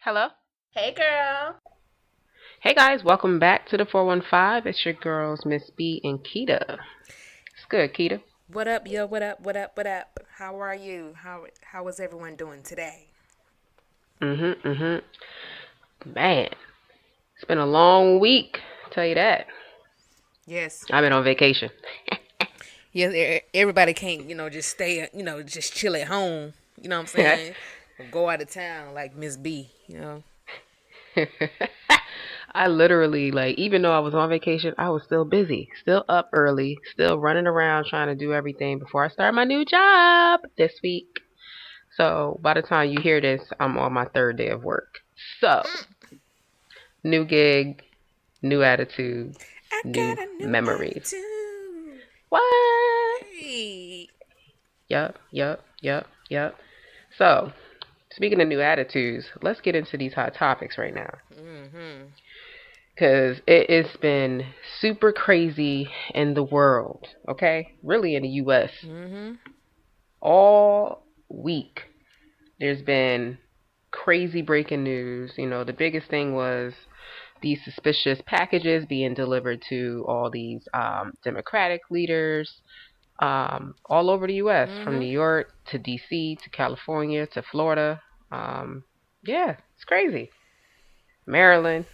Hello. Hey girl. Hey guys, welcome back to the 415. It's your girls, Miss B and Keita. It's good, Keita. What up, yo? What up? What up? What up? How are you? How is everyone doing today? Mm-hmm. Man, it's been a long week. Tell you that. Yes. I've been on vacation. Yes, everybody can't, just stay, just chill at home. You know what I'm saying? Or go out of town like Miss B. I literally, even though I was on vacation, I was still busy. Still up early. Still running around trying to do everything before I start my new job this week. So by the time you hear this, I'm on my third day of work. So, new gig, new attitude, I new got a new memories. attitude. What? Hey. Yep. So, speaking of new attitudes, let's get into these hot topics right now. Mm-hmm. Because it's been super crazy in the world, okay? Really in the US. Mm-hmm. All week, there's been crazy breaking news. The biggest thing was these suspicious packages being delivered to all these Democratic leaders all over the U.S., from Mm-hmm. New York to D.C. to California to Florida. Um, yeah, it's crazy. Maryland,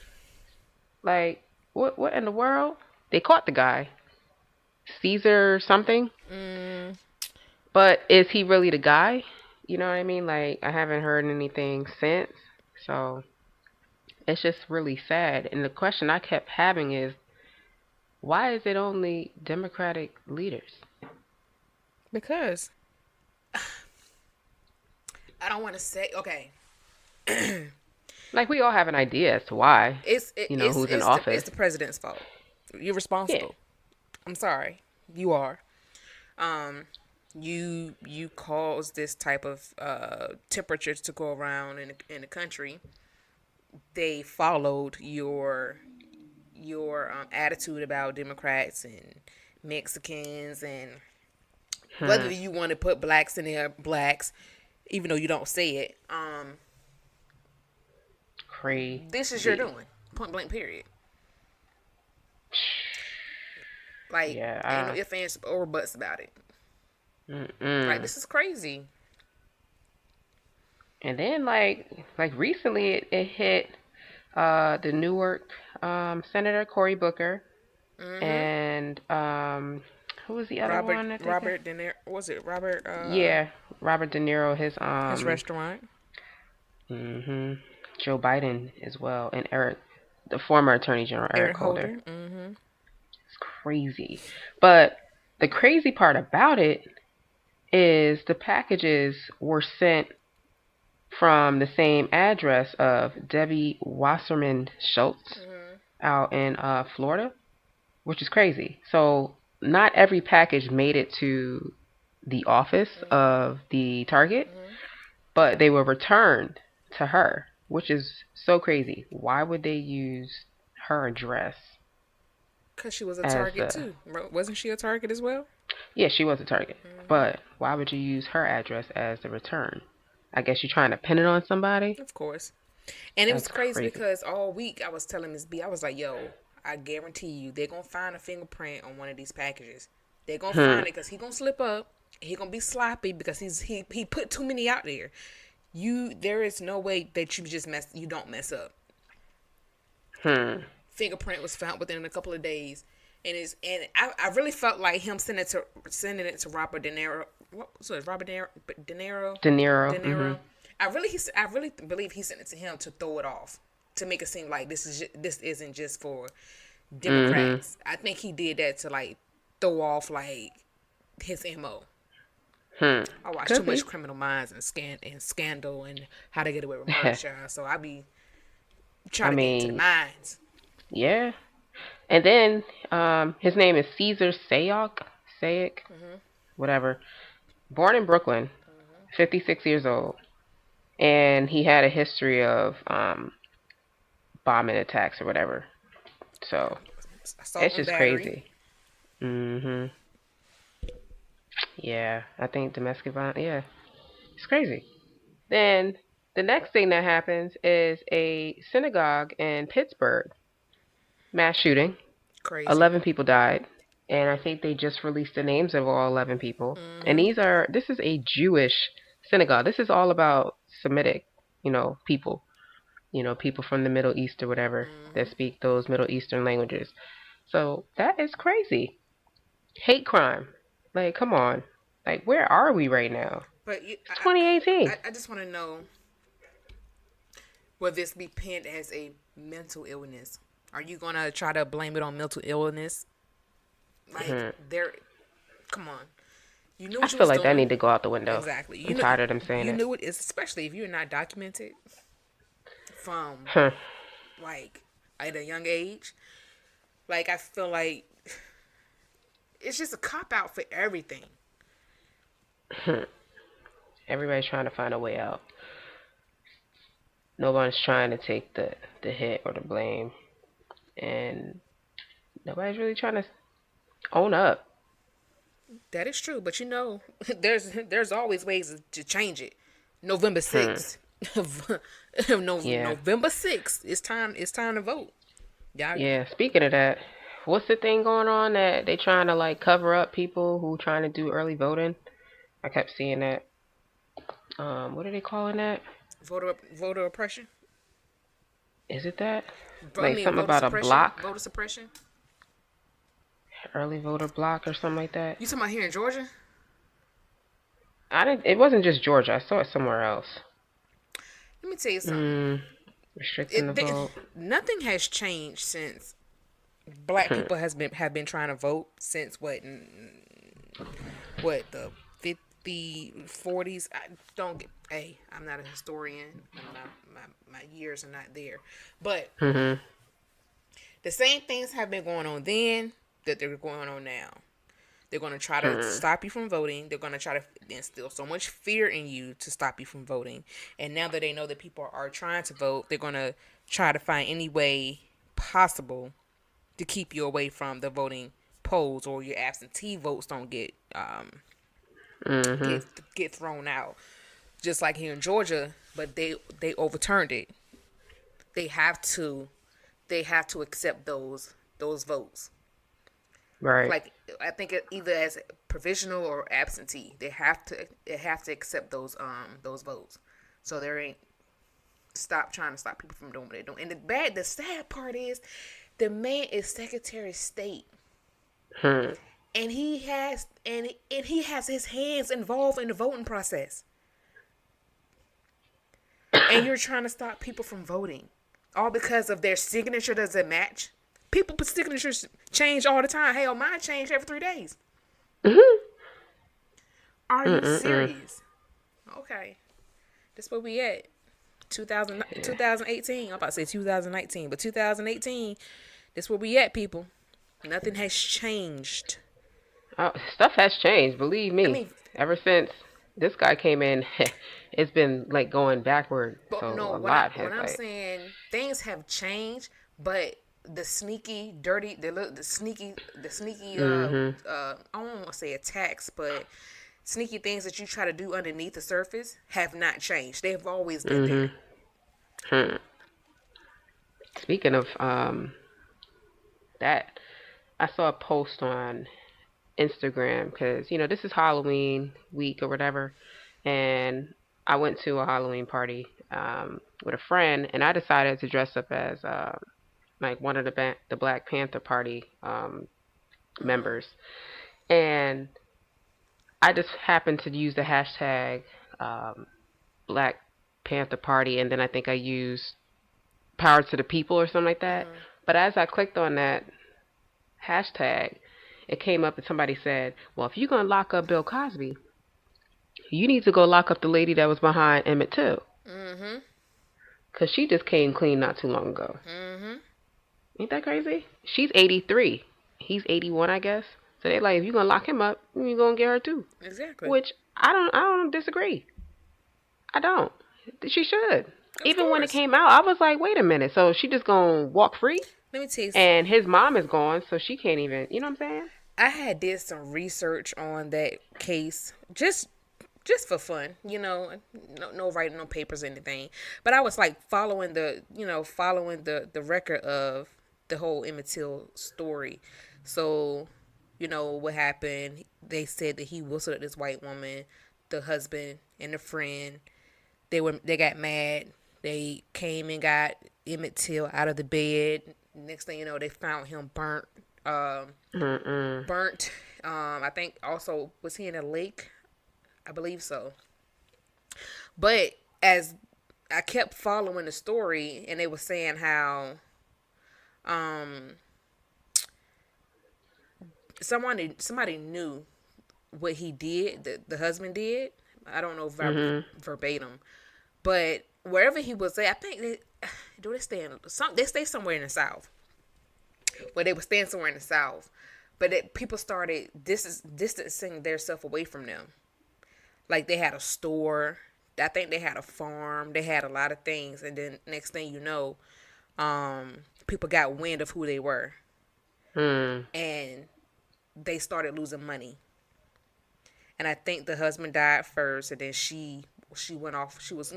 like, what in the world? They caught the guy, Caesar something, Mm. but is he really the guy? You know what I mean? Like, I haven't heard anything since, so it's just really sad. And the question I kept having is, why is it only Democratic leaders? Because I don't want to say okay. Like, we all have an idea as to why, It's it, it's who's in it's the it's office. the president's fault. You're Yeah. responsible. I'm sorry. You are. Um, you cause this type of temperatures to go around in the country. They followed your attitude about Democrats and Mexicans and whether Hmm. you want to put blacks in there, blacks, even though you don't say it. This is your Crazy. doing. Point blank. Period. Like ain't no Yeah. ifs, ands, or buts about it. Like Mm-mm. this is crazy. And then, like recently, it hit the Newark Senator Cory Booker Mm-hmm. and who was the other Robert one that they said? Robert De Niro, was it Robert Yeah, Robert De Niro. his restaurant? hmm Joe Biden as well, and Eric, the former Attorney General Eric Eric Holder. Holder. Mm-hmm. It's crazy. But the crazy part about it is the packages were sent from the same address of Debbie Wasserman Schultz Mm-hmm. out in Florida, which is crazy. So not every package made it to the office Mm-hmm. of the target, Mm-hmm. but they were returned to her, which is so crazy. Why would they use her address Cause she was a as target the? too. Wasn't she a target as well? Yeah, she was a target, Mm-hmm. but why would you use her address as the return? I guess you're trying to pin it on somebody. Of course. And it was That's crazy crazy. because all week I was telling Miss B, I was like, "Yo, I guarantee you, they're gonna find a fingerprint on one of these packages. They're gonna Hmm. find it because he gonna slip up. He gonna be sloppy because he put too many out there. There is no way that you don't mess up. Hmm. Fingerprint was found within a couple of days, and I really felt like him sending it to Robert De Niro. What was it? Robert De Niro. De Niro. De Niro. I really believe he sent it to him to throw it off, to make it seem like this isn't just for Mm-hmm. Democrats. I think he did that to like throw off like his mo. Hmm. I watch too Could much be. Criminal Minds and Scandal and How to Get Away with Murder, child. So I be I trying to get into the mean, minds. yeah. And then his name is Caesar Sayok, Mm-hmm. whatever. Born in Brooklyn, Mm-hmm. 56 years old, and he had a history of bombing attacks or whatever. So Assault it's and just battery. crazy. Mhm. Yeah, I think domestic violence. Yeah, it's crazy. Then The next thing that happens is a synagogue in Pittsburgh mass shooting. Crazy. 11 people died, and I think they just released the names of all 11 people. And Mm-hmm. this is a Jewish synagogue. This is all about Semitic, people, people from the Middle East or whatever that Mm-hmm. speak those Middle Eastern languages. So that is crazy. Hate crime. Like, come on. Like, where are we right now? But It's 2018. I just want to know, will this be pinned as a mental illness? Are you gonna try to blame it on mental illness? Like, Hmm. there, come on. You knew I what you feel was like that doing. need to go out the window. Exactly. I'm tired of them saying You it. knew it. Especially if you're not documented from Huh. like at a young age. Like, I feel like it's just a cop out for everything. Everybody's trying to find a way out. Nobody's trying to take the hit or the blame, and nobody's really trying to own up. That is true, but there's always ways to change it. November Hmm. 6th. No, Yeah. November 6th. It's time to vote. Y'all, Yeah. Speaking of that, what's the thing going on that they trying to like cover up people who trying to do early voting? I kept seeing that. What are they calling that? voter oppression. Is it that? I Like mean, something about a block, voter suppression. early voter block or something like that. You talking about here in Georgia? I didn't. It wasn't just Georgia. I saw it somewhere else. Let me tell you something. Mm, restricting the vote. Nothing has changed since black Hmm. people have been trying to vote since what the 50s, 40s. I don't get. Hey, I'm not a historian. My years are not there, but Mhm. the same things have been going on then that they're going on now. They're going to try to Hmm. stop you from voting. They're going to try to instill so much fear in you to stop you from voting. And now that they know that people are trying to vote, they're going to try to find any way possible to keep you away from the voting polls, or your absentee votes don't Mhm. get get thrown out. Just like here in Georgia, but they overturned it. They have to they have to accept those votes. Right. Like, I think either as provisional or absentee, they have to accept those votes. So there ain't stop trying to stop people from doing what they're doing. And the sad part is, the man is Secretary of State, Hmm. and he has his hands involved in the voting process. And you're trying to stop people from voting, all because of their signature doesn't match. People put signatures change all the time. Hell, mine changed every 3 days. Mhm. Are you Mm-mm-mm. serious? Okay, that's where we at. 2018. I'm about to say 2019, but 2018. That's where we at, people. Nothing has changed. Stuff has changed. Believe I me. mean, Ever since this guy came in, it's been like going backward. but So no, a what I lot has what I'm like. saying, things have changed, but the sneaky, dirty, the sneaky. Mhm. I don't want to say attacks, but sneaky things that you try to do underneath the surface have not changed. They've always been there. Mhm. Hmm. Speaking of that, I saw a post on Instagram because this is Halloween week or whatever, and I went to a Halloween party with a friend, and I decided to dress up as like one of the Black Panther Party Mm-hmm. members, and I just happened to use the hashtag um, Black Panther Party, and then I think I used Power to the People or something like that. Mm-hmm. But as I clicked on that hashtag, it came up and somebody said, "Well, if you're gonna lock up Bill Cosby, you need to go lock up the lady that was behind Emmett too, Mm-hmm. cause she just came clean not too long ago." Mm-hmm. Ain't that crazy? She's 83. He's 81, I guess. So they like, if you're gonna lock him up, you're gonna get her too. Exactly. Which I don't disagree. I don't. She should. Of Even when it course. came out, I was like, wait a minute. So she just gonna walk free? Let me tell you. And his mom is gone, so she can't even. You know what I'm saying? I had did some research on that case, just just for fun, no writing no papers or anything. But I was like following the record of the whole Emmett Till story. So, what happened? They said that he whistled at this white woman, the husband and the friend. They got mad. They came and got Emmett Till out of the bed. Next thing you know, they found him burnt. Burnt. I think also was he in a lake? I believe so. But as I kept following the story, and they were saying how um somebody knew what he did, the husband did. I don't know verbatim, but wherever he was at, I think do they stay in they stay somewhere in the South. Where they were staying somewhere in the South, but people started distancing themselves away from them. Like they had a store, I think they had a farm, they had a lot of things, and then next thing you know, people got wind of who they were, and they started losing money. And I think the husband died first, and then she went off. She was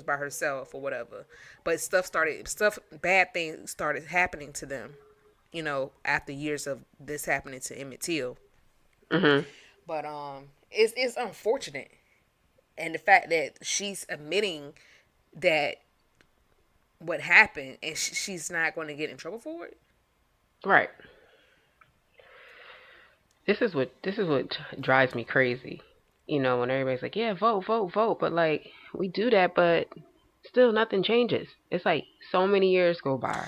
by herself or whatever. But bad things started happening to them. After years of this happening to Emmett Till. But it's unfortunate, and the fact that she's admitting that what happened, and she's not going to get in trouble for it. Right. This is what drives me crazy. When everybody's like, "Yeah, vote, vote, vote," but like we do that, but still nothing changes. It's like so many years go by,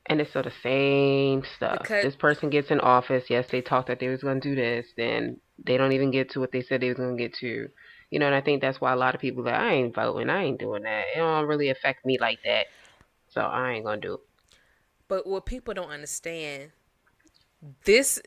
and it's still the same stuff. This person gets in office. Yes, they talked that they was going to do this. Then they don't even get to what they said they was going to get to. And I think that's why a lot of people are like, I ain't voting. I ain't doing that. It don't really affect me like that. So I ain't going to do it. But what people don't understand, this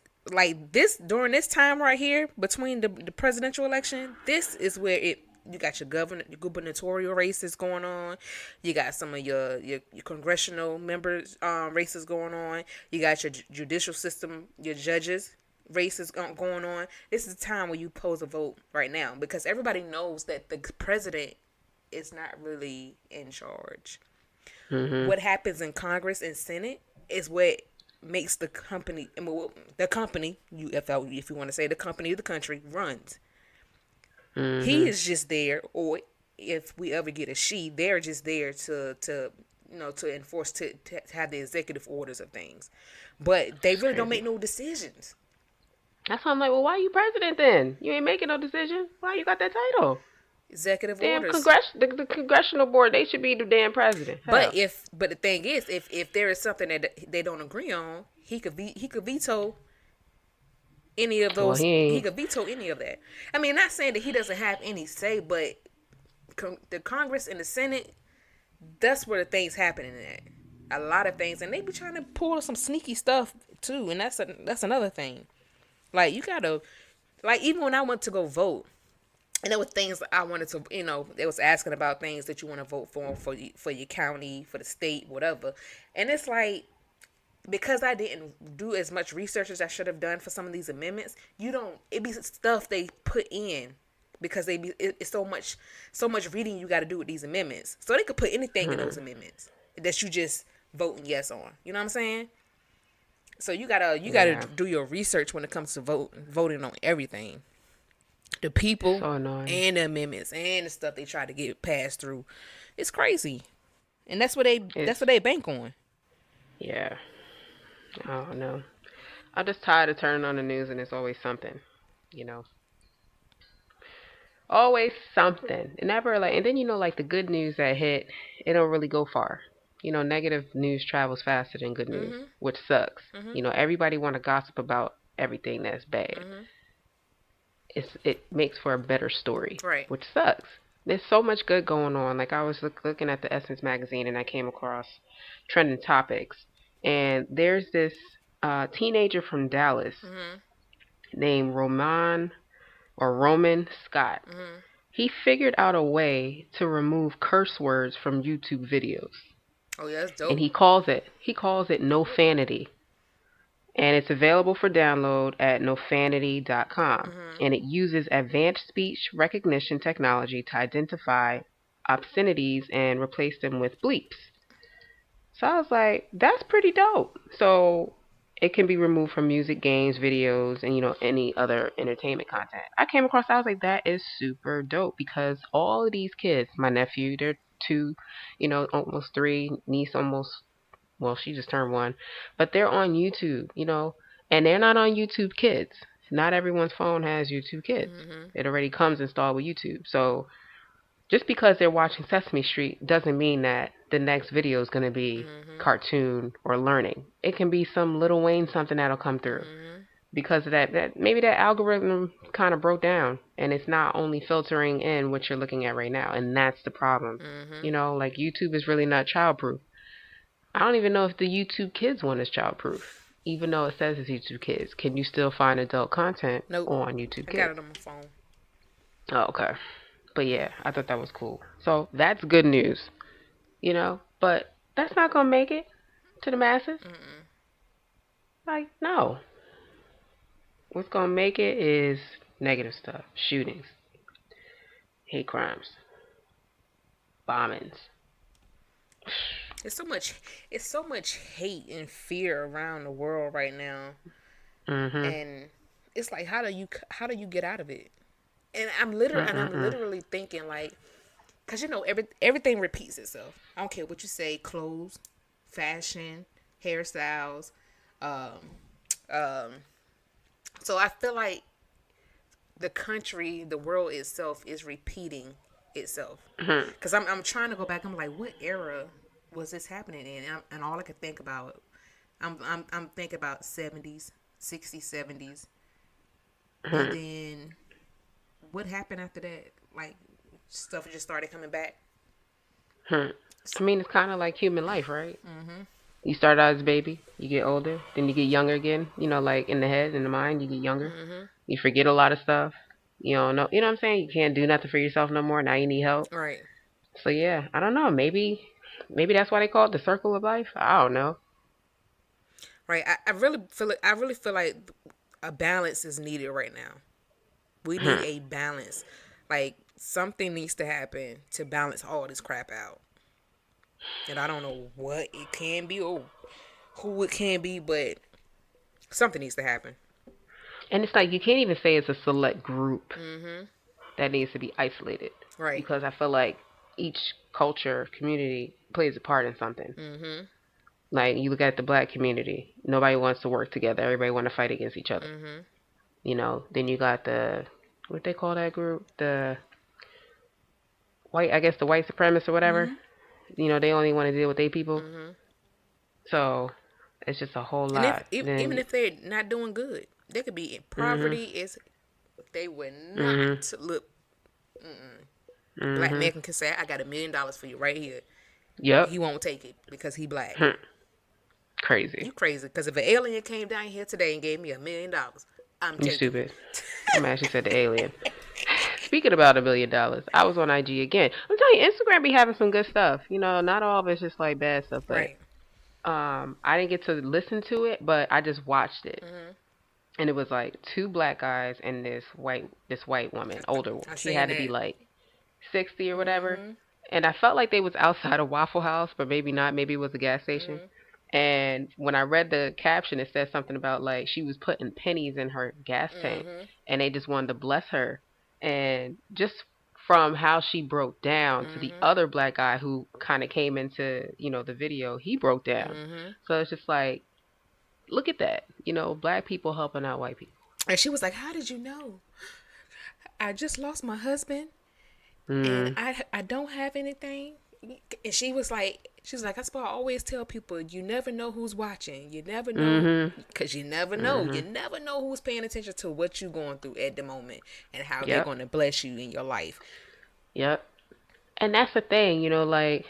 during this time right here between the presidential election, this is where you got your gubernatorial races going on. You got some of your congressional members races going on. You got your judicial system, your judges races going on. This is the time where you pose a vote right now, because everybody knows that the president is not really in charge. What happens in Congress and Senate is what makes the company, if you want to say the company of the country, runs. He is just there, or if we ever get a she, they're just there to enforce, to have the executive orders of things. But they really don't make no decisions. That's why I'm like, well, why are you president then? You ain't making no decision. Why you got that title? Executive orders. The congressional board, they should be the damn president. But the thing is, if there is something that they don't agree on, he could veto any of those. He could veto any of that. I mean, not saying that he doesn't have any say, but the Congress and the Senate, that's where the things happening at. A lot of things, and they be trying to pull some sneaky stuff too, and that's another thing. Like, you gotta, like, even when I went to go vote, and there were things I wanted to, they was asking about things that you want to vote for your county, for the state, whatever. And it's like, because I didn't do as much research as I should have done for some of these amendments, it be stuff they put in, because it's so much reading you got to do with these amendments. So they could put anything in those amendments that you just voting yes on. You know what I'm saying? So you gotta do your research when it comes to voting on everything. The people and the amendments and the stuff they try to get passed through. It's crazy. And that's what they bank on. Yeah. I don't know. I'm just tired of turning on the news and it's always something, Always something. And never and then like the good news that hit, it don't really go far. Negative news travels faster than good news, which sucks. Everybody want to gossip about everything that's bad. It makes for a better story, right? Which sucks. There's so much good going on. Like, I was looking at the Essence magazine and I came across trending topics, and there's this teenager from Dallas named Roman Scott. He figured out a way to remove curse words from YouTube videos. Oh yeah, that's dope. And he calls it no fanity. And it's available for download at nofanity.com. And it uses advanced speech recognition technology to identify obscenities and replace them with bleeps. So I was like, that's pretty dope. So it can be removed from music, games, videos, and any other entertainment content. I came across, I was like, that is super dope because all of these kids, my nephew, they're two, almost three, niece almost, well, she just turned one, but they're on YouTube, and they're not on YouTube Kids. Not everyone's phone has YouTube Kids. It already comes installed with YouTube. So just because they're watching Sesame Street doesn't mean that the next video is going to be cartoon or learning. It can be some Little Wayne something that'll come through because of that maybe that algorithm kind of broke down and it's not only filtering in what you're looking at right now, and that's the problem. Like YouTube is really not childproof. I don't even know if the YouTube Kids one is childproof. Even though it says it's YouTube Kids, can you still find adult content on YouTube Kids? I got it on my phone. Oh, okay. But yeah, I thought that was cool. So that's good news, But that's not gonna make it to the masses. Like, no. What's gonna make it is negative stuff: shootings, hate crimes, bombings. It's so much hate and fear around the world right now, and it's like, how do you get out of it? And I'm literally thinking like, cause everything repeats itself. I don't care what you say, clothes, fashion, hairstyles. So I feel like the world itself is repeating itself. Cause I'm trying to go back. I'm like, what era was this happening in? And all I could think about, I'm thinking about 70s, 60s, 70s, and then what happened after that? Like, stuff just started coming back. I mean, it's kind of like human life, right? You start out as a baby, you get older, then you get younger again. Like in the head, in the mind, you get younger. You forget a lot of stuff. You don't know. You know what I'm saying? You can't do nothing for yourself no more. Now you need help. Right. So yeah, I don't know. Maybe that's why they call it the circle of life. I don't know. Right. I really feel like a balance is needed right now. We need a balance. Like, something needs to happen to balance all this crap out. And I don't know what it can be or who it can be, but something needs to happen. And it's like, you can't even say it's a select group that needs to be isolated. Right. Because I feel like each culture, community plays a part in something. Like, you look at the black community. Nobody wants to work together. Everybody want to fight against each other. Then you got what they call that group? The white, I guess the white supremacists or whatever. They only want to deal with their people. So it's just a whole lot. Even if they're not doing good, they could be in poverty. They would not look. Black man can say, "I got $1 million for you right here." Yep. He won't take it because he black. Crazy. You crazy? Because if an alien came down here today and gave me $1 million, I'm taking. You stupid. I'm actually said the alien. Speaking about $1 million, I was on IG again. I'm telling you, Instagram be having some good stuff. Not all of it's just like bad stuff. But Right. I didn't get to listen to it, but I just watched it. And it was like 2 black guys and this white woman, older one. She had to be like 60 or whatever. And I felt like they was outside a Waffle House, but maybe not. Maybe it was a gas station. And when I read the caption, it said something about like she was putting pennies in her gas tank, and they just wanted to bless her. And just from how she broke down to the other black guy who kind of came into the video, he broke down. So it's just like, look at that, black people helping out white people. And she was like, "How did you know? I just lost my husband, and I don't have anything." And she was like, "That's why I always tell people, you never know who's watching. You never know, because you never know. You never know who's paying attention to what you're going through at the moment and how they're going to bless you in your life." Yep. And that's the thing, like,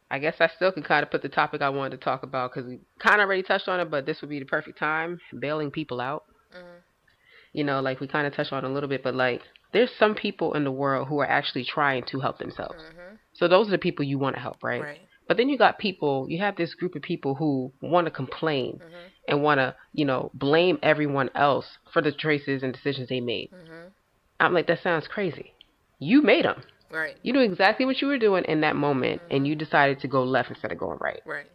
I guess I still can kind of put the topic I wanted to talk about because we kind of already touched on it, but this would be the perfect time. Bailing people out. Like we kind of touched on it a little bit, but like, there's some people in the world who are actually trying to help themselves. So those are the people you want to help, right? But then you have this group of people who want to complain and want to, blame everyone else for the choices and decisions they made. Mm-hmm. I'm like, that sounds crazy. You made them. Right. You knew exactly what you were doing in that moment, and Mm-hmm. you decided to go left instead of going right. Right.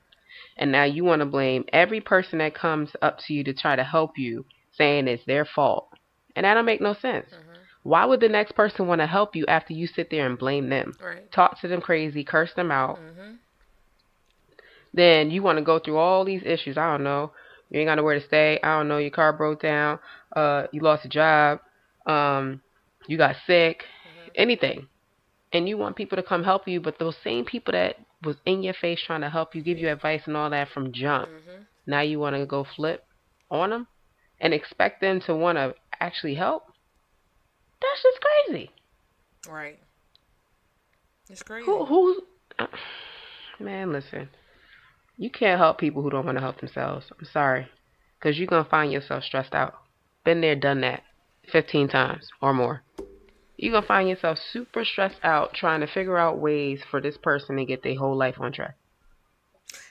And now you want to blame every person that comes up to you to try to help you, saying it's their fault. And that don't make no sense. Mm-hmm. Why would the next person want to help you after you sit there and blame them? Right. Talk to them crazy, curse them out. Mm-hmm. Then you want to go through all these issues. I don't know. You ain't got nowhere to stay. I don't know. Your car broke down. You lost a job. Um, you got sick. Mm-hmm. Anything. And you want people to come help you, but those same people that was in your face trying to help you, give you advice and all that from jump, Mm-hmm. now you want to go flip on them and expect them to want to actually help? That's just crazy. Right. It's Who, crazy. who, man, listen. You can't help people who don't want to help themselves. I'm sorry. Because you're going to find yourself stressed out. Been there, done that 15 times or more. You're going to find yourself super stressed out trying to figure out ways for this person to get their whole life on track.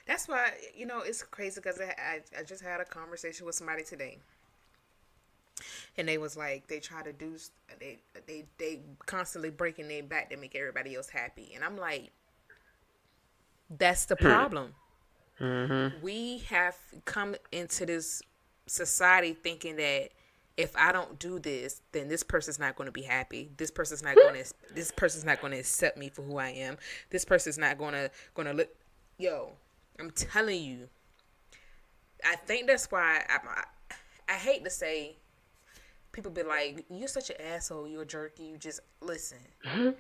That's why, it's crazy because I just had a conversation with somebody today. And they was like, they try to do, they constantly breaking their back to make everybody else happy. And I'm like, that's the problem. Mm-hmm. We have come into this society thinking that if I don't do this, then this person's not going to be happy. This person's not going to. This person's not going to accept me for who I am. This person's not going to look. Yo, I'm telling you. I think that's why I hate to say. People be like, "You're such an asshole. You're a jerk. You just listen." Mm-hmm.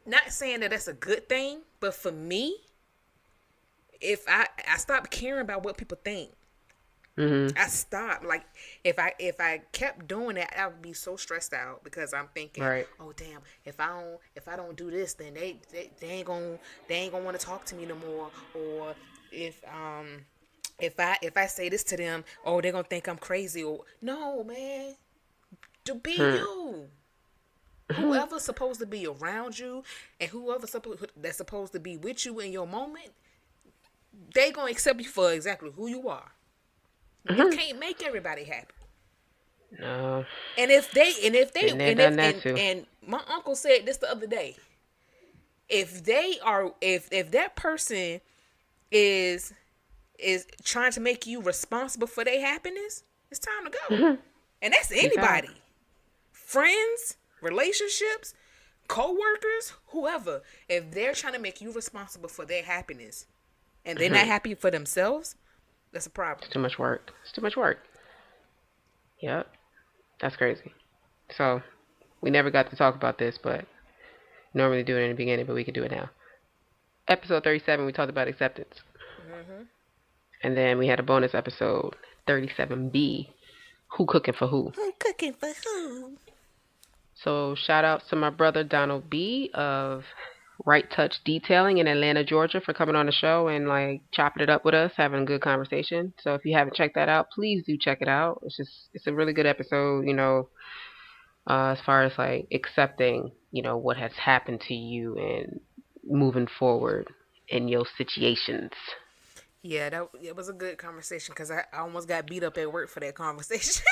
Not saying that that's a good thing, but for me, if I stopped caring about what people think. Mm-hmm. I stopped. Like if I kept doing that, I would be so stressed out because I'm thinking, Right. oh damn, if I don't do this, then they ain't gonna want to talk to me no more. Or if I say this to them, oh they're gonna think I'm crazy. Or no man, to be you. Whoever's supposed to be around you and that's supposed to be with you in your moment, they gonna accept you for exactly who you are. You can't make everybody happy. No. And if they Been there, done that too. and my uncle said this the other day, if that person is trying to make you responsible for their happiness, it's time to go. And that's anybody. Friends, relationships, co-workers, whoever. If they're trying to make you responsible for their happiness and they're not happy for themselves, that's a problem. It's too much work. It's too much work. Yep. That's crazy. So, we never got to talk about this, but normally do it in the beginning, but we could do it now. Episode 37, we talked about acceptance. Mm-hmm. And then we had a bonus episode, 37B, who cooking for who? Who cooking for who? So, shout out to my brother Donald B of Right Touch Detailing in Atlanta, Georgia, for coming on the show and like chopping it up with us, having a good conversation. So if you haven't checked that out, please do check it out. It's a really good episode, as far as like accepting, what has happened to you and moving forward in your situations. Yeah, it was a good conversation because I almost got beat up at work for that conversation.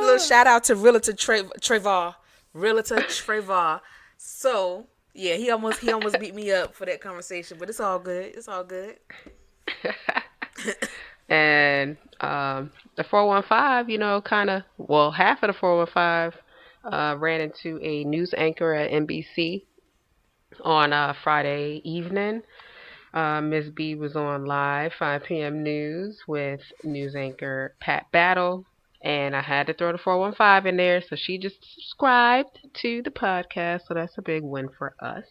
Little shout out to Realtor Trevor. So yeah, he almost beat me up for that conversation, but it's all good. It's all good. And the 415, half of the 415 ran into a news anchor at NBC on Friday evening. Ms. B was on live 5 p.m. news with news anchor Pat Battle. And I had to throw the 415 in there, so she just subscribed to the podcast. So that's a big win for us.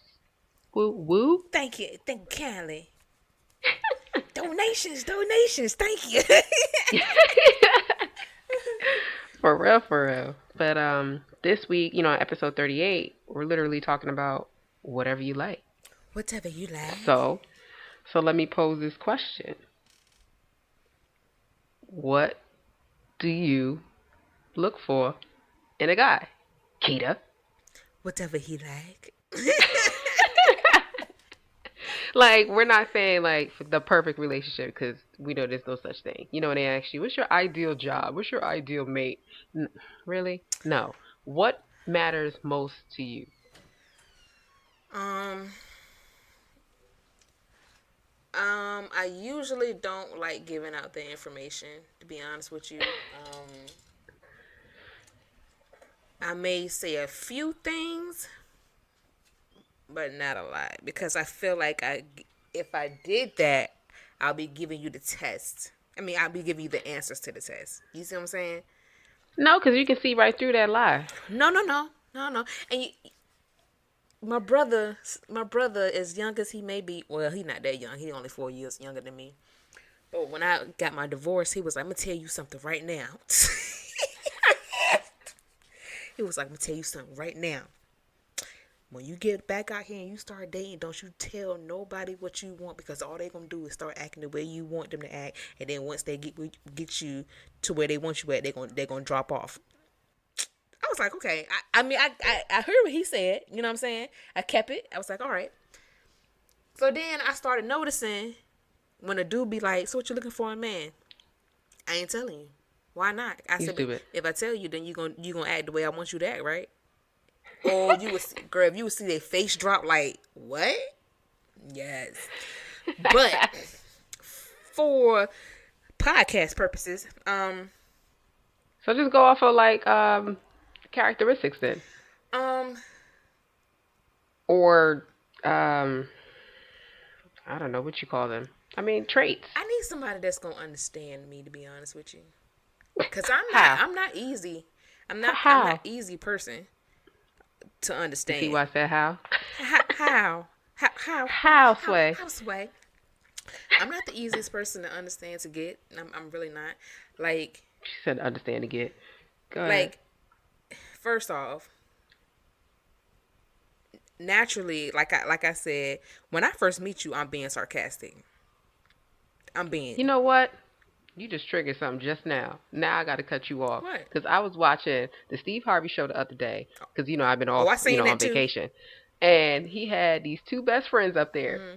Woo woo. Thank you, Callie. Donations. Thank you. For real. But this week, episode 38, we're literally talking about whatever you like. Whatever you like. So let me pose this question. What do you look for in a guy, Keita? Whatever he like. Like, we're not saying like the perfect relationship because we know there's no such thing. You know, when they ask you, "What's your ideal job? What's your ideal mate?" Really? No. What matters most to you? Um, I usually don't like giving out the information, to be honest with you. I may say a few things, but not a lot, because I feel like if I did that, I'll be giving you the test. I mean, I'll be giving you the answers to the test. You see what I'm saying? No, because you can see right through that lie. No, no, no, no, no. And my brother, as young as he may be, well, he not that young. He only 4 years younger than me. But when I got my divorce, he was like, "I'm gonna tell you something right now." He was like, "I'm gonna tell you something right now. When you get back out here and you start dating, don't you tell nobody what you want, because all they gonna do is start acting the way you want them to act, and then once they get you to where they want you at, they gonna drop off." I was like, okay. I heard what he said. You know what I'm saying? I kept it. I was like, all right. So then I started noticing when a dude be like, "So what you looking for in a man?" I ain't telling you. Why not? I You said, "But stupid. if I tell you, then you gonna act the way I want you to act, right?" Or you would, girl, if you would see their face drop, like, what? Yes. But for podcast purposes, So just go off of like characteristics then, um, or I don't know what you call them. I mean traits. I need somebody that's gonna understand me, to be honest with you, because I'm not, How? I'm not easy. I'm not How? easy person to You see understand. why I said how? How? How? How, Sway? How, Sway? I'm not the easiest person to understand, to get. I'm really not. Like, She said understand to get. Go ahead. like, first off, naturally, like I said, when I first meet you, I'm being sarcastic. I'm being You know what? You just triggered something just now. Now I got to cut you off what? because I was watching the Steve Harvey show the other day because I've been Oh, off I seen on that too. vacation, and he had these two best friends up there. Mm-hmm.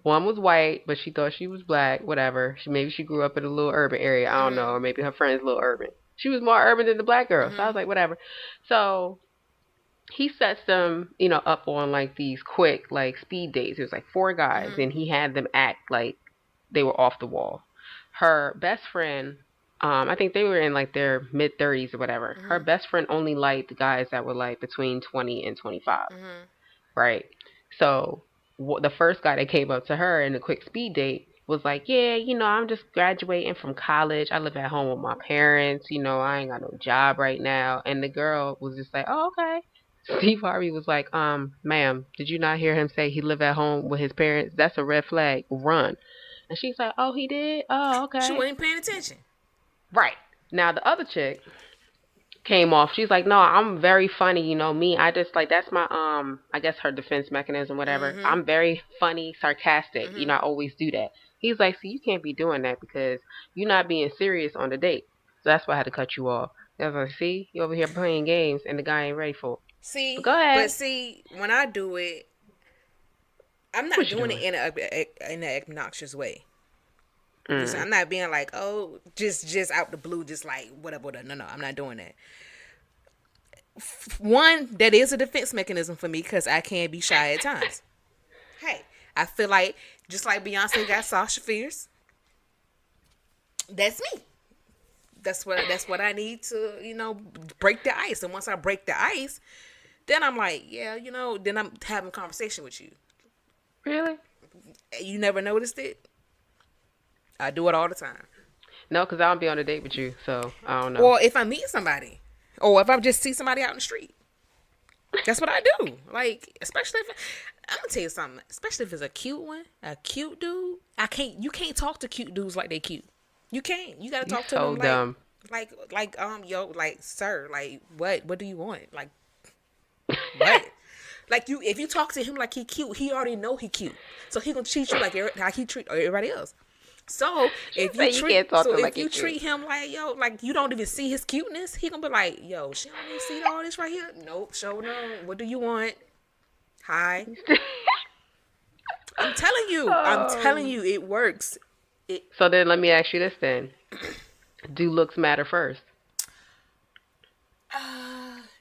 One was white, but she thought she was black. Whatever. Maybe she grew up in a little urban area. I don't know, Mm-hmm. or maybe her friend's a little urban. She was more urban than the black girl, so I Mm-hmm. was like, whatever. So he sets them, up on like these quick like speed dates. It was like four guys, Mm-hmm. and he had them act like they were off the wall. Her best friend, I think they were in like their mid 30s or whatever. Her Mm-hmm. best friend only liked guys that were like between 20 and 25, Mm-hmm. right? So the first guy that came up to her in a quick speed date was like, yeah, I'm just graduating from college. I live at home with my parents. I ain't got no job right now. And the girl was just like, oh, okay. Steve Harvey was like, ma'am, did you not hear him say he live at home with his parents? That's a red flag. Run. And she's like, oh, he did? Oh, She okay. wasn't paying attention. Right. Now the other chick came off. She's like, no, I'm very funny, me. I just like that's my I guess her defense mechanism, whatever. Mm-hmm. I'm very funny, sarcastic. Mm-hmm. I always do that. He's like, see, you can't be doing that because you're not being serious on the date. So that's why I had to cut you off. I was like, see, you over here playing games and the guy ain't ready for it. But See, go but ahead. see, when I do it, I'm not What you doing it doing? in an obnoxious way. You see, Mm. I'm not being like, oh, just out the blue, just like whatever, whatever. No, I'm not doing that. One, that is a defense mechanism for me because I can be shy at times. Hey, I feel like just like Beyonce got Sasha Fierce, that's me. That's what I need to, break the ice. And once I break the ice, then I'm like, yeah, then I'm having a conversation with you. Really? You never noticed it? I do it all the time. No, because I don't be on a date with you, so I don't know. Or if I meet somebody, or if I just see somebody out in the street, that's what I do. Like, especially if I'm gonna tell you something. Especially if it's a cute one, a cute dude. You can't talk to cute dudes like they cute. You can't. You gotta You talk to so them dumb. yo, like, sir, like, what do you want? Like, what? Like, if you talk to him like he cute, he already know he cute, so he gonna treat you like he treat everybody else. So She say you can't talk to him like if he you cute. treat him like, yo, like you don't even see his cuteness, he gonna be like, yo, she don't even see all this right here. Nope, show no. What do you want? Hi. I'm telling Oh. you, it works. It So then let me ask you this then. Do looks matter first?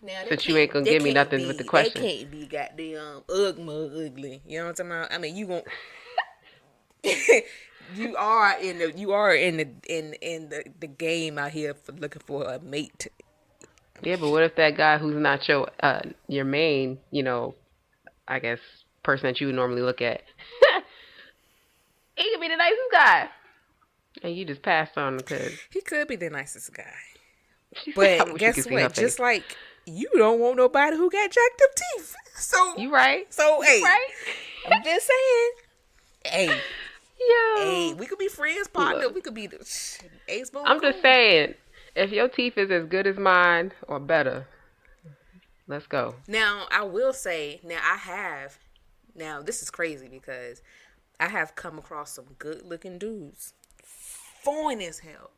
now Since you ain't gonna give me nothing with the they question. can't be goddamn ugly. You know what I'm talking about? I mean, you won't. You are in the game out here for looking for a mate. Yeah, but what if that guy who's not your main, I guess person that you would normally look at, he could be the nicest guy, and you just passed on him because He could be the nicest guy, I but wish you could guess see her what? face. Just like you don't want nobody who got jacked up teeth. So You right? so You hey, right? I'm just saying. Hey, hey, Yo, we could be friends, partner. look, We could be ace boon I'm just cool. saying, if your teeth is as good as mine or better, let's go. Now I will say, now this is crazy because I have come across some good looking dudes, fine as hell.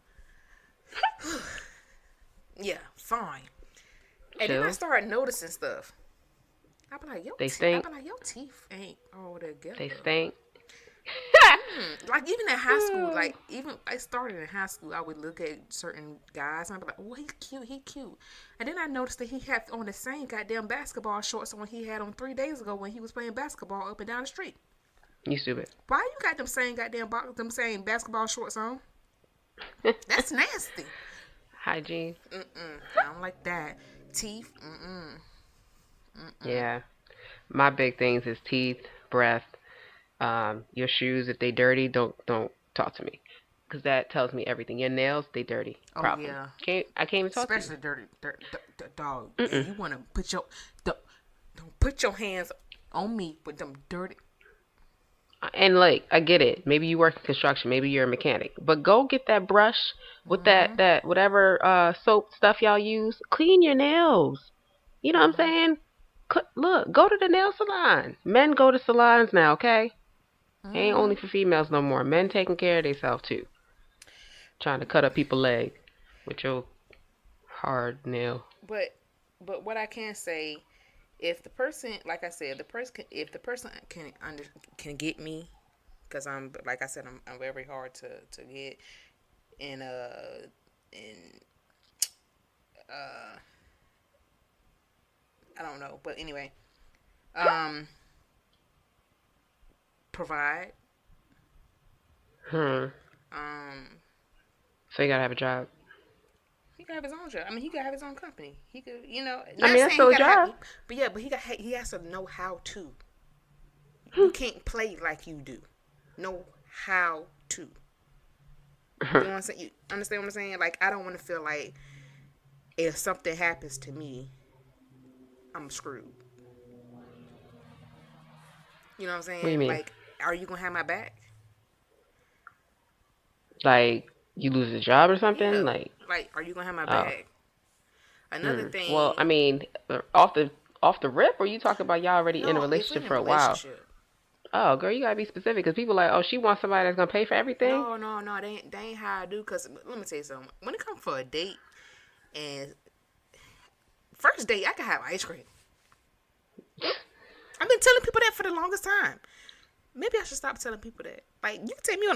Yeah, fine. And then I Chill. started noticing stuff. They stink. Your teeth ain't all They together. stink. Like even in high school, like even I started in high school, I would look at certain guys and I'd be like, "Oh, he cute." And then I noticed that he had on the same goddamn basketball shorts on he had on 3 days ago when he was playing basketball up and down the street. You stupid. Why you got them same them same basketball shorts on? That's nasty. Hygiene. I don't like that. Teeth. Yeah. My big things is teeth, breath, your shoes. If they dirty, don't talk to me, because that tells me everything. Your nails, they dirty. Oh Problem. yeah, I can't even talk to you. especially dirty, dog. And Mm-mm. you want to don't put your hands on me with them dirty. And like, I get it. Maybe you work in construction. Maybe you're a mechanic. But go get that brush with that whatever soap stuff y'all use. Clean your nails. You know what I'm saying? Look, go to the nail salon. Men go to salons now, okay? Ain't only for females no more. Men taking care of themselves too. Trying to cut up people's leg with your hard nail. But what I can say, if the person, like I said, if the person can get me, because I'm like I said, I'm very hard to get, and and I don't know, but anyway, um, provide, Hmm. um, So you gotta have a job. he can have his own job. I mean, he could have his own company. He could, I not mean, that's saying he still a gotta have, job. but yeah, but he has to know how to. You can't play like you do. Know how to. You know what I'm saying? You understand what I'm saying? Like, I don't want to feel like if something happens to me, I'm screwed. You know what I'm What do you saying? mean? Like, are you gonna have my back? Like you lose a job or something? Yeah. Like, Like, are you gonna have my oh, back? Another Well, I thing. mean, off the rip, or you talking about y'all already in a No, if we're relationship in a for a while? relationship. Oh, girl, you gotta be specific because people like, oh, she wants somebody that's gonna pay for everything. No. They ain't how I do. Cause let me tell you something. When it comes for a date and first date, I can have ice cream. I've been telling people that for the longest time. Maybe I should stop telling people that. Like, you can take me on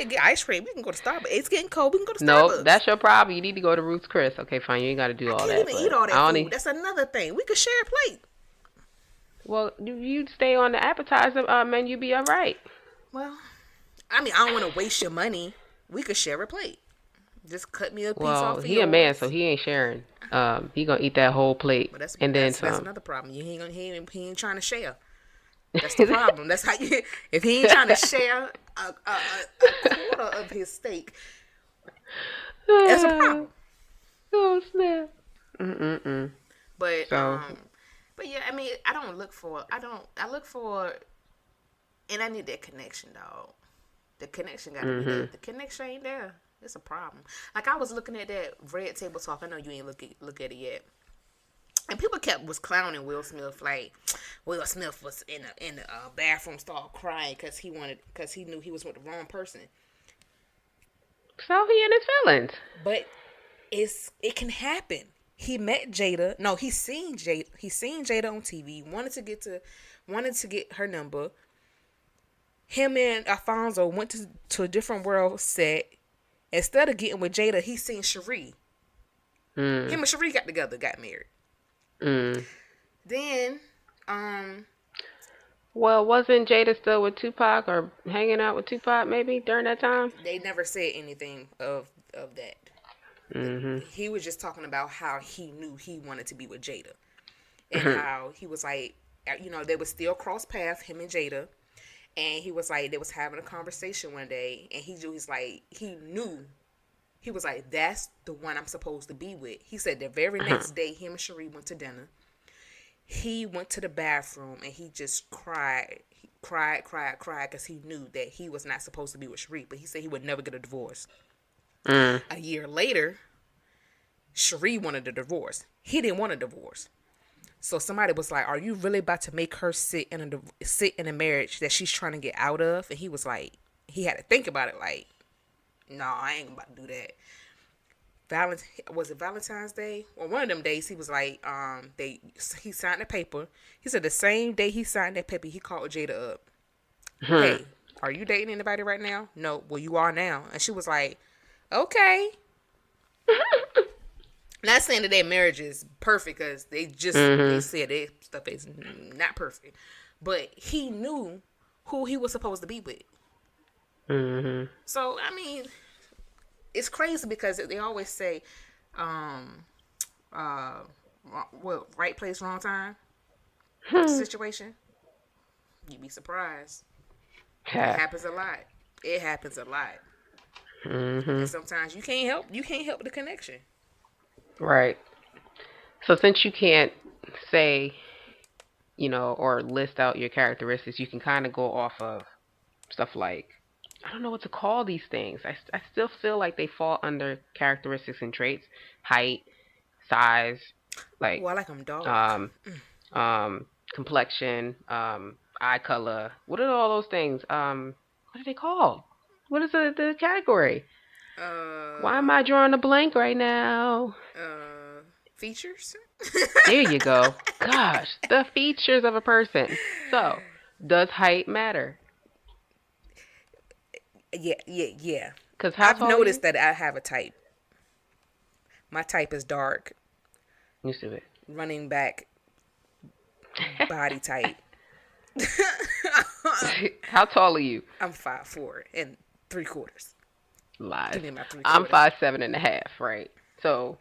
get ice cream. We can go to Starbucks. It's getting cold. We can go to Nope, Starbucks. that's your problem. You need to go to Roots Chris. Okay, fine. You ain't got to do I all can't that, even eat but all that I food. only. That's another thing. We could share a plate. Well, you stay on the appetizer menu. Be all right. Well, I mean, I don't want to waste your money. We could share a plate. Just cut me a piece Well, off of he a man, so yours. he ain't sharing. He gonna eat that whole plate But that's and then that's some. another problem. He ain't trying to share. That's the problem. That's how you. If he ain't trying to share a quarter of his steak, that's a problem. Oh snap! Mm. But So, but yeah, I mean, I look for, and I need that connection, dog. The connection got to be there. mhm. If the connection ain't there, it's a problem. Like I was looking at that Red Table Talk. I know you ain't look at it yet. And people was clowning Will Smith, like Will Smith was in the bathroom stall crying because he knew he was with the wrong person. So he in his feelings. But it can happen. He met Jada. No, he seen Jada. He seen Jada on TV. Wanted to get her number. Him and Alfonso went to a different world set. Instead of getting with Jada, he seen Cherie. Mm. Him and Cherie got together, got married. Mm. Then, um, Well, wasn't Jada still with Tupac or hanging out with Tupac maybe during that time? they never said anything of that. Mhm. He was just talking about how he knew he wanted to be with Jada, and how he was like, they would still cross paths, him and Jada, and he was like, they was having a conversation one day, and he's like, he knew. He was like, that's the one I'm supposed to be with. He said the very next day, him and Cherie went to dinner. He went to the bathroom and he just cried. He cried, because he knew that he was not supposed to be with Cherie. But he said he would never get a divorce. Mm. A year later, Cherie wanted a divorce. He didn't want a divorce. So somebody was like, "Are you really about to make her sit in a marriage that she's trying to get out of?" And he was like, he had to think about it. Like, no, I ain't about to do that. Was it Valentine's Day or one of them days? He was like, he signed the paper. He said the same day he signed that paper, he called Jada up. Hmm. Hey, are you dating anybody right now? No. Well, you are now. And she was like, okay. Not saying that their marriage is perfect, because they Mhm. said their stuff is not perfect, but he knew who he was supposed to be with. Mhm. So I mean, it's crazy because they always say, um, uh, right place, wrong time Hmm. situation. You'd be surprised. It Yeah. happens a lot. It happens a lot, and Mhm. sometimes you can't help the connection. Right. So since you can't say, or list out your characteristics, you can kind of go off of stuff like, I don't know what to call these things. I still feel like they fall under characteristics and traits, height, size, Oh, like I like them dark. um complexion, eye color. What are all those things? What are they called? What is the category? Why Uh, am I drawing a blank right now? features. There you go. Gosh, the features of a person. So, does height matter? Yeah, yeah, yeah. Cause how I've tall are you? noticed that I have a type. My type is dark, You see it. running back, body type. How tall are you? I'm 5'4" and 3/4. Lies. Give me my three I'm quarters. 5'7.5", right? So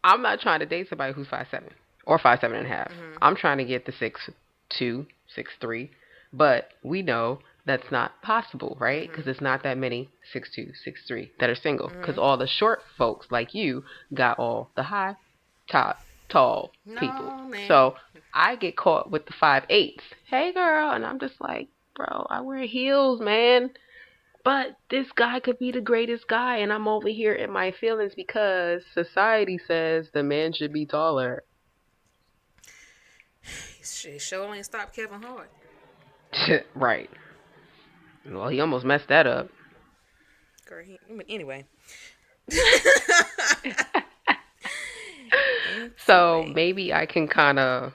I'm not trying to date somebody who's 5'7" or 5'7.5". Mm-hmm. I'm trying to get the 6'2", 6'3", but we know that's not possible, right? Because Mm-hmm. it's not that many 6'2", 6'3" that are single. Because Mm-hmm. all the short folks like you got all the high, top, tall people. No, man. So I get caught with the 5'8". Hey, girl, and I'm just like, bro, I wear heels, man. But this guy could be the greatest guy, and I'm over here in my feelings because society says the man should be taller. He sure ain't stopped Kevin Hart. Right. Well, he almost messed that up. Girl, anyway. So Anyway. maybe I can kind of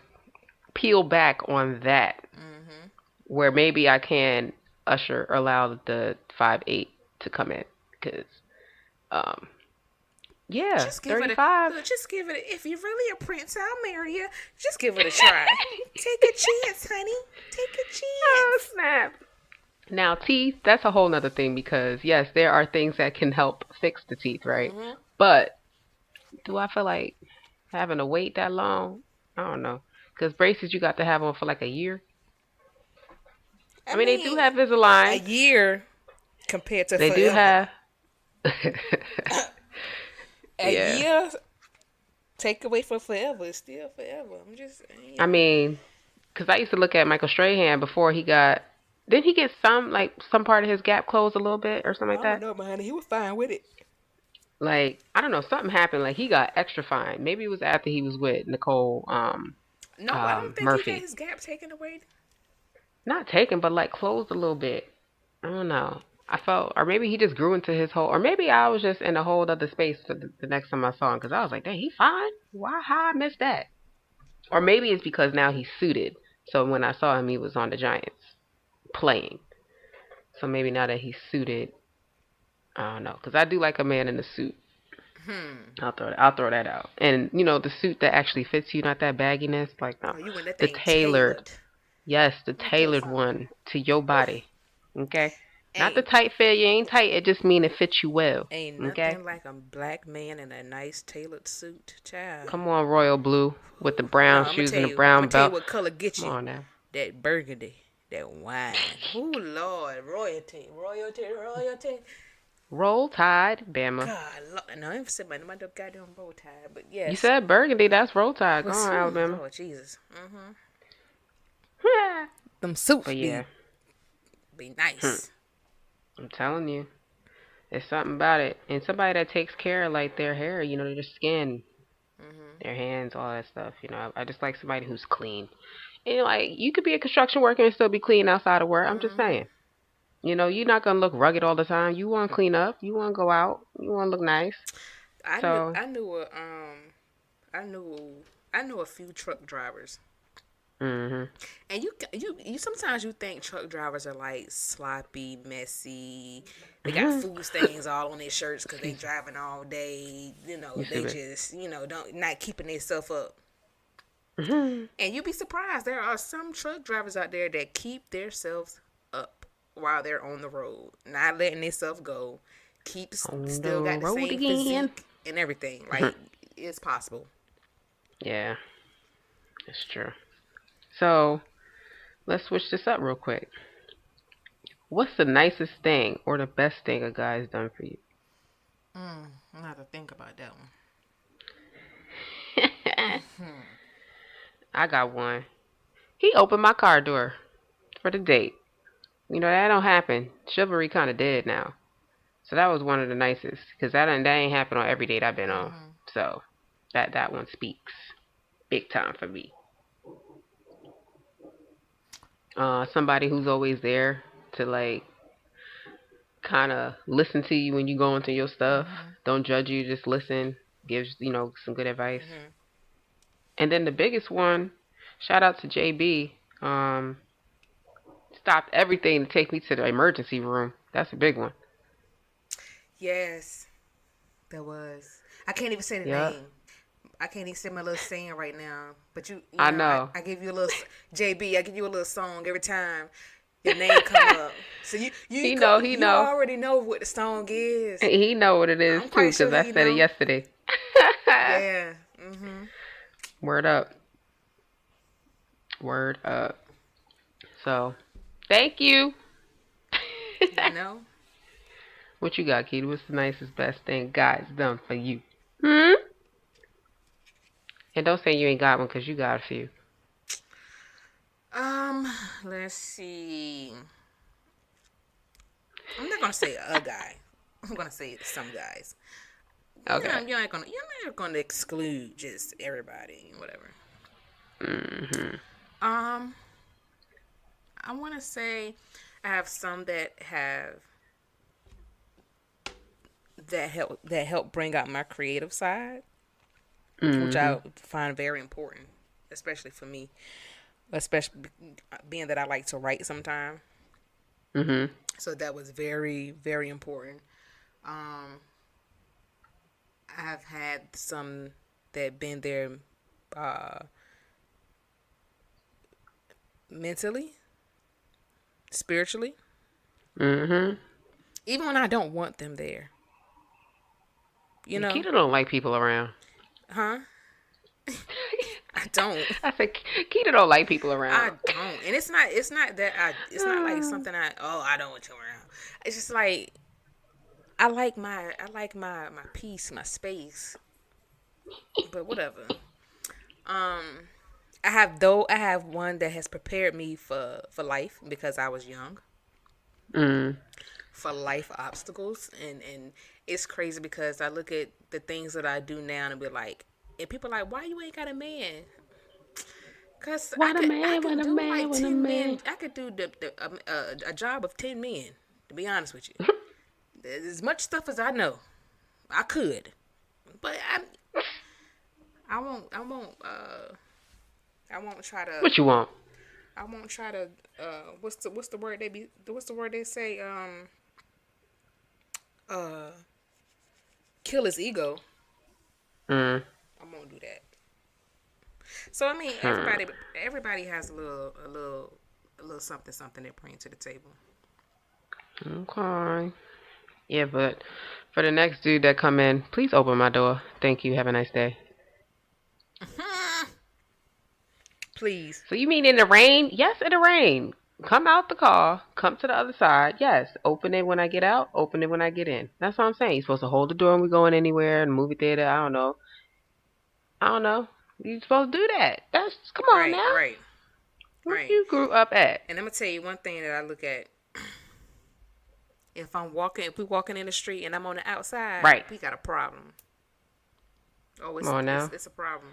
peel back on that, Mm-hmm. where maybe I can allow the 5'8" to come in, because um, yeah, Just give it a 35. look. Just give it. If you're really a prince, I'll marry you. Just give it a try. Take a chance, honey. Take a Oh chance. snap! Now, teeth, that's a whole nother thing because, yes, there are things that can help fix the teeth, right? Mm-hmm. But do I feel like having to wait that long? I don't know. Because braces, you got to have on for like a year. I I mean, they do mean, have a Invisalign. year compared to They do forever. have. A Yeah. year take away from forever is still forever. I'm just, I mean, because I used to look at Michael Strahan before he got. Didn't he get some part of his gap closed a little bit or something I like don't that? know, man. He was fine with it. Like, I don't know, something happened. Like, he got extra fine. Maybe it was after he was with Nicole No, I don't think he got Murphy. his gap taken away. Not taken, but like closed a little bit. I don't know. I felt, or maybe he just grew into his whole, or maybe I was just in a whole other space for the next time I saw him because I was like, dang, he fine. Why? How I missed that? Or maybe it's because now he's suited. So when I saw him, he was on the Giants playing. So maybe now that he's suited, I don't know, because I do like a man in a suit. Hmm. I'll throw that out. And the suit that actually fits you, not that bagginess. Like no, Oh, you want that the thing tailored. tailored. Yes, the Let me tell you tailored something. one to your Whew. body. Okay, not the Ain't tight fit. You ain't tight. It just mean it fits you well. ain't Okay. nothing like a black man in a nice tailored suit, child. Come on, royal blue with the No, brown I'm gonna shoes tell and the you. I'm gonna brown tell you belt. what color gets Come you. on now. That burgundy, that wine. Oh Lord, royalty, royalty, royalty. Roll Tide, Bama. God, no, I ain't said my goddamn bow tie, but You yes. said burgundy. That's Roll Tide. Go But on, Alabama. Lord Jesus, mm-hmm. Yeah. Them suits But yeah, be hmm, nice. I'm telling you, there's something about it. And somebody that takes care of like their hair, their skin, Mm-hmm. their hands, all that stuff. I just like somebody who's clean. And like you could be a construction worker and still be clean outside of work. I'm just Mm-hmm. saying. You're not gonna look rugged all the time. You want to clean up. You want to go out. You want to look nice. I knew So, I knew a I knew I knew a few truck drivers. mhm, And you sometimes you think truck drivers are like sloppy, messy. They got mhm. food stains all on their shirts because they Excuse me. driving all day. You see They me? just don't not keeping themselves up. Mhm. And you'd be surprised there are some truck drivers out there that keep themselves up while they're on the road, not letting themselves go. On the Still got the road same again. physique and everything. Mhm. Like it's possible. Yeah, that's true. So let's switch this up real quick. What's the nicest thing or the best thing a guy's done for you? I have to think about that one. I got one. He opened my car door for the date. That don't happen. Chivalry kind of dead now. So that was one of the nicest because that ain't happened on every date I've been on. Mm-hmm. So that one speaks big time for me. Somebody who's always there to like kind of listen to you when you go into your stuff. Mm-hmm. Don't judge you, just listen. Gives some good advice. Mm-hmm. And then the biggest one, shout out to JB. Stopped everything to take me to the emergency room. That's a big one. Yes, there was. I can't even say the Yep. name. I can't even say my little saying right now. But I know. I give you a little JB. I give you a little song every time your name come up. So He know. He you know. already know what the song is. He know what it is I'm too, quite sure cause I he said it know. yesterday. Yeah. Mhm. Word up. Word up. So, thank you. You know. What you got, Keita? What's the nicest, best thing God's done for you? Hmm? And don't say you ain't got one, cause you got a few. Um. Let's see. I'm not gonna say a guy. I'm gonna say some guys. Okay. You're not gonna exclude just everybody, whatever. Mhm. Um, I want to say I have some that help bring out my creative side, which Mhm. I find very important, especially for me, especially being that I like to write sometime. Mhm. So that was very very important. Um, I've had some that been there uh, mentally, spiritually, Mhm. even when I don't want them there. You know, Keita don't like people around. huh? I don't. I said Keita don't like people I around. don't. And it's not that it's not like something I don't want you around. It's just like I like my peace, my space. But whatever. Um I have one that has prepared me for life because I was young. Mm. For life obstacles and it's crazy because I look at the things that I do now and be like and people are like, why you ain't got a man? Cause What a I man, what could a do man, like what a 10 men. man. I could do a job of 10 men. To be honest with you, as much stuff as I know, I could. But I won't. I won't. I won't try to. What you want? I won't try to. What's the word what's the word they say? Uh, kill his ego. Mm. I won't do that. So I mean, Hmm. everybody has a little something something they bring to the table. Okay. Yeah, but for the next dude that come in, please open my door. Thank you. Have a nice day. Please. So you mean in the rain? Yes, in the rain. Come out the car. Come to the other side. Yes. Open it when I get out. Open it when I get in. That's what I'm saying. You're supposed to hold the door when we're going anywhere in the movie theater. I don't know. I don't know. You're supposed to do that. That's come on Right, now. right, Where right. you grew up at? And I'm gonna tell you one thing that I look at. If we walking in the street and I'm on the outside, Right. we got a problem. Oh, Come on now. it's a problem.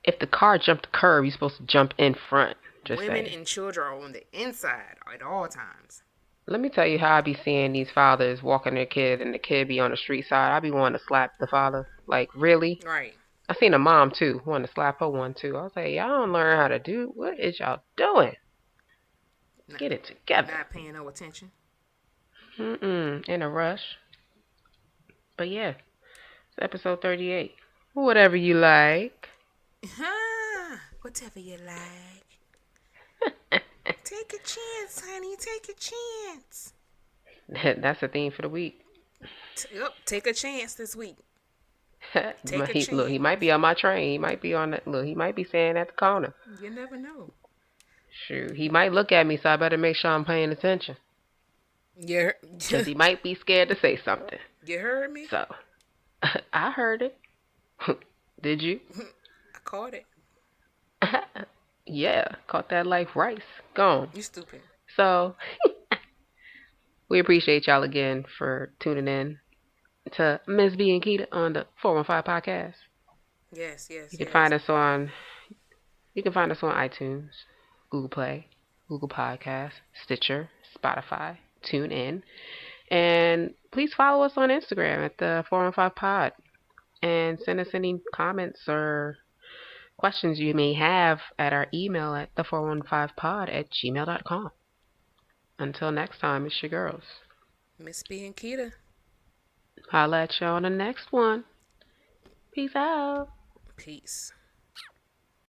If the car jumped the curb, you're supposed to jump in front. Just Women saying. and children are on the inside at all times. Let me tell you how I be seeing these fathers walking their kid and the kid be on the street side. I be wanting to slap the father. Like, really? Right. I seen a mom too, wanting to slap her one too. I was like, y'all don't learn how to do. What is y'all doing? Not, Get it together. not paying no attention. In a rush. But yeah, it's episode 38. Whatever you like. Whatever you like. Take a chance, honey. Take a chance. That's the theme for the week. Yep. Take a chance this week. Take a Look, he might chance. be on my train. He might be on that. Look, he might be saying at the corner. You never know. Shoot, he might look at me, so I better make sure I'm paying attention. You, Because he might be scared to say something. you heard me? So, I heard it. Did you? I caught it. Yeah, caught that life rice. Gone. You stupid. So, we appreciate y'all again for tuning in to Miss B and Keita on the 415 podcast. Yes, yes, You can yes. find us on iTunes, Google Play, Google Podcasts, Stitcher, Spotify, TuneIn, and please follow us on Instagram at the 415 Pod and send us any comments or questions you may have at our email at the415pod@gmail.com. Until next time, it's your girls. Miss B and Keita. Holla at you on the next one. Peace out. Peace.